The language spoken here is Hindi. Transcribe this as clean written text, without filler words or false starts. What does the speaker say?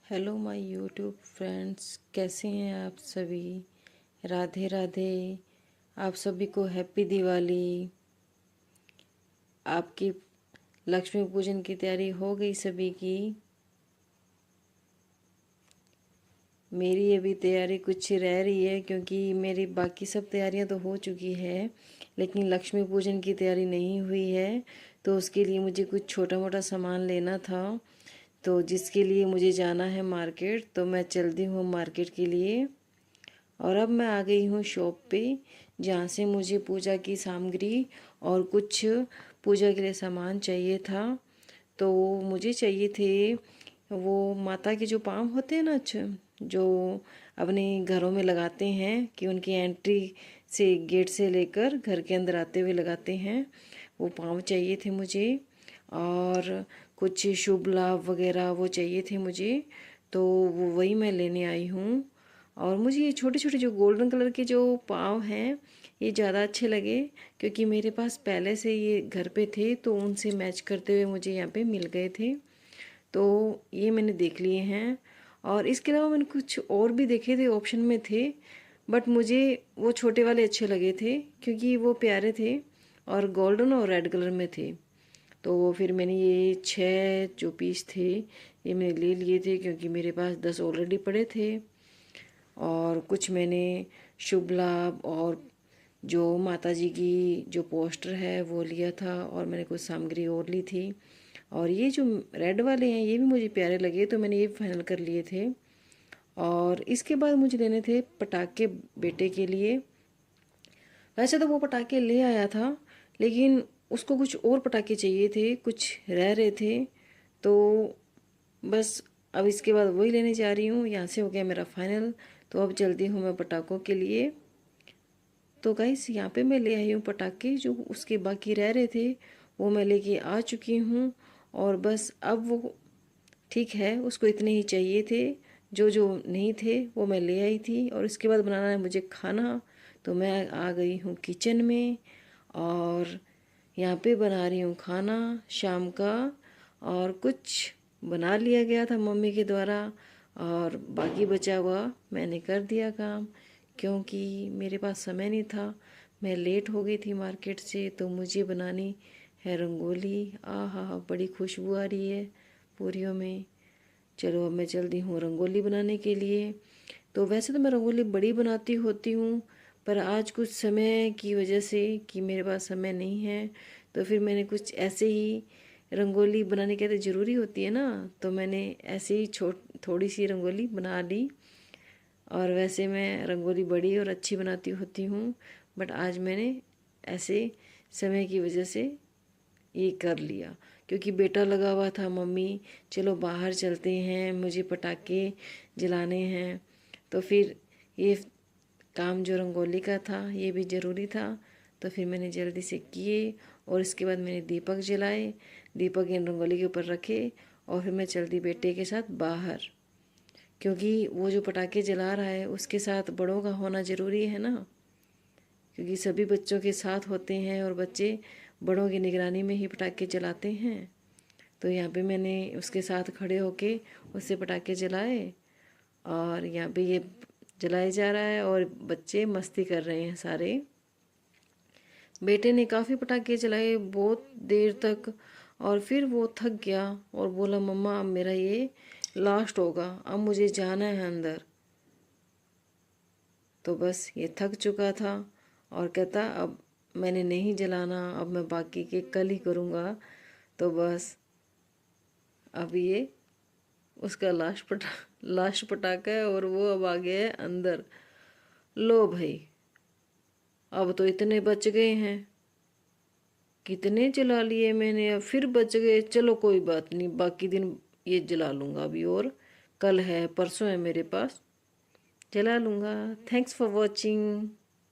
हेलो माय यूट्यूब फ्रेंड्स, कैसे हैं आप सभी। राधे राधे। आप सभी को हैप्पी दिवाली। आपकी लक्ष्मी पूजन की तैयारी हो गई सभी की। मेरी अभी तैयारी कुछ रह रही है क्योंकि मेरी बाकी सब तैयारियां तो हो चुकी है, लेकिन लक्ष्मी पूजन की तैयारी नहीं हुई है। तो उसके लिए मुझे कुछ छोटा मोटा सामान लेना था, तो जिसके लिए मुझे जाना है मार्केट। तो मैं चल दी हूँ मार्केट के लिए और अब मैं आ गई हूँ शॉप पे, जहाँ से मुझे पूजा की सामग्री और कुछ पूजा के लिए सामान चाहिए था। तो मुझे चाहिए थे वो माता के जो पाँव होते हैं ना, अच्छा, जो अपने घरों में लगाते हैं कि उनकी एंट्री से गेट से लेकर घर के अंदर आते हुए लगाते हैं, वो पाँव चाहिए थे मुझे। और कुछ शुभ लाभ वगैरह वो चाहिए थे मुझे। तो वो वही मैं लेने आई हूँ। और मुझे ये छोटे छोटे जो गोल्डन कलर के जो पाँव हैं, ये ज़्यादा अच्छे लगे क्योंकि मेरे पास पहले से ये घर पे थे, तो उनसे मैच करते हुए मुझे यहाँ पे मिल गए थे। तो ये मैंने देख लिए हैं। और इसके अलावा मैंने कुछ और भी देखे थे, ऑप्शन में थे, बट मुझे वो छोटे वाले अच्छे लगे थे क्योंकि वो प्यारे थे और गोल्डन और रेड कलर में थे। तो फिर मैंने ये 6 जो पीस थे ये मैंने ले लिए थे क्योंकि मेरे पास 10 ऑलरेडी पड़े थे। और कुछ मैंने शुभ लाभ और जो माता जी की जो पोस्टर है वो लिया था, और मैंने कुछ सामग्री और ली थी। और ये जो रेड वाले हैं ये भी मुझे प्यारे लगे, तो मैंने ये फाइनल कर लिए थे। और इसके बाद मुझे लेने थे पटाखे बेटे के लिए। वैसे तो वो पटाखे ले आया था, लेकिन उसको कुछ और पटाखे चाहिए थे, कुछ रह रहे थे। तो बस अब इसके बाद वही लेने जा रही हूँ। यहाँ से हो गया मेरा फाइनल। तो अब चलती हूँ मैं पटाखों के लिए। तो गाइस, यहाँ पे मैं ले आई हूँ पटाखे, जो उसके बाकी रह रहे थे वो मैं लेके आ चुकी हूँ। और बस अब वो ठीक है, उसको इतने ही चाहिए थे, जो जो नहीं थे वो मैं ले आई थी। और इसके बाद बनाना है मुझे खाना। तो मैं आ गई हूँ किचन में और यहाँ पे बना रही हूँ खाना शाम का। और कुछ बना लिया गया था मम्मी के द्वारा, और बाकी बचा हुआ मैंने कर दिया काम क्योंकि मेरे पास समय नहीं था। मैं लेट हो गई थी मार्केट से, तो मुझे बनानी है रंगोली। आहा, बड़ी खुशबू आ रही है पूरियों में। चलो अब मैं चलती हूँ रंगोली बनाने के लिए। तो वैसे तो मैं रंगोली बड़ी बनाती होती हूँ, पर आज कुछ समय की वजह से कि मेरे पास समय नहीं है, तो फिर मैंने कुछ ऐसे ही रंगोली बनाने के लिए ज़रूरी होती है ना, तो मैंने ऐसे ही थोड़ी सी रंगोली बना ली। और वैसे मैं रंगोली बड़ी और अच्छी बनाती होती हूँ, बट आज मैंने ऐसे समय की वजह से ये कर लिया क्योंकि बेटा लगा हुआ था, मम्मी चलो बाहर चलते हैं, मुझे पटाखे जलाने हैं। तो फिर ये काम जो रंगोली का था ये भी ज़रूरी था, तो फिर मैंने जल्दी से किए। और इसके बाद मैंने दीपक जलाए, दीपक इन रंगोली के ऊपर रखे, और फिर मैं चलती बेटे के साथ बाहर, क्योंकि वो जो पटाखे जला रहा है उसके साथ बड़ों का होना ज़रूरी है ना, क्योंकि सभी बच्चों के साथ होते हैं और बच्चे बड़ों की निगरानी में ही पटाखे जलाते हैं। तो यहाँ पे मैंने उसके साथ खड़े होके उससे पटाखे जलाए, और यहाँ पे ये जलाया जा रहा है और बच्चे मस्ती कर रहे हैं सारे। बेटे ने काफ़ी पटाखे जलाए बहुत देर तक, और फिर वो थक गया और बोला मम्मा अब मेरा ये लास्ट होगा, अब मुझे जाना है अंदर। तो बस ये थक चुका था और कहता अब मैंने नहीं जलाना, अब मैं बाकी के कल ही करूँगा। तो बस अब ये उसका लास्ट पटाखा है और वो अब आ गया है अंदर। लो भाई, अब तो इतने बच गए हैं, कितने जला लिए मैंने, अब फिर बच गए। चलो कोई बात नहीं, बाकी दिन ये जला लूँगा अभी, और कल है परसों है मेरे पास, जला लूँगा। Thanks for watching.